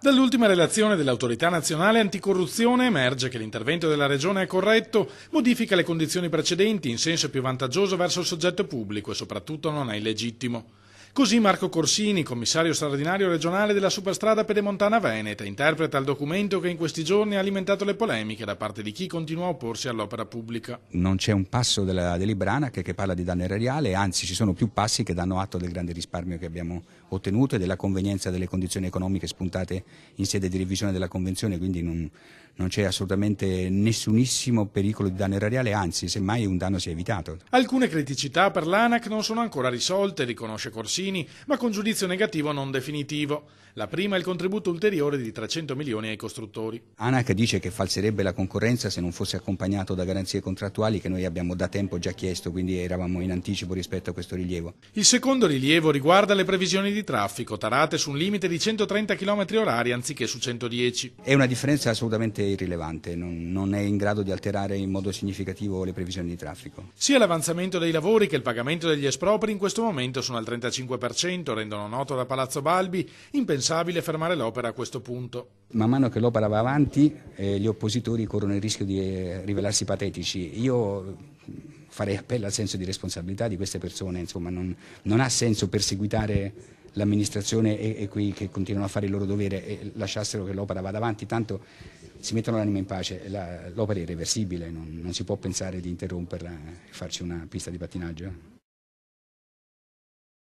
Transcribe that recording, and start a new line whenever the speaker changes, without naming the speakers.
Dall'ultima relazione dell'Autorità Nazionale Anticorruzione emerge che l'intervento della Regione è corretto, modifica le condizioni precedenti in senso più vantaggioso verso il soggetto pubblico e soprattutto non è illegittimo. Così Marco Corsini, commissario straordinario regionale della Superstrada Pedemontana Veneta, interpreta il documento che in questi giorni ha alimentato le polemiche da parte di chi continua a opporsi all'opera pubblica.
Non c'è un passo della delibera ANAC che parla di danno erariale, anzi ci sono più passi che danno atto del grande risparmio che abbiamo ottenuto e della convenienza delle condizioni economiche spuntate in sede di revisione della Convenzione, quindi non c'è assolutamente nessunissimo pericolo di danno erariale, anzi semmai un danno si è evitato.
Alcune criticità per l'ANAC non sono ancora risolte, riconosce Corsini, ma con giudizio negativo non definitivo. La prima è il contributo ulteriore di 300 milioni ai costruttori.
ANAC dice che falserebbe la concorrenza se non fosse accompagnato da garanzie contrattuali che noi abbiamo da tempo già chiesto, quindi eravamo in anticipo rispetto a questo rilievo.
Il secondo rilievo riguarda le previsioni di traffico, tarate su un limite di 130 km/h anziché su 110.
È una differenza assolutamente irrilevante, non è in grado di alterare in modo significativo le previsioni di traffico.
Sia l'avanzamento dei lavori che il pagamento degli espropri in questo momento sono al 35%, rendono noto da Palazzo Balbi, impensabile fermare l'opera a questo punto.
Man mano che l'opera va avanti, gli oppositori corrono il rischio di rivelarsi patetici. Io farei appello al senso di responsabilità di queste persone, insomma, non ha senso perseguitare l'amministrazione e quei che continuano a fare il loro dovere e lasciassero che l'opera vada avanti, tanto si mettono l'anima in pace, l'opera è irreversibile, non si può pensare di interromperla e farci una pista di pattinaggio.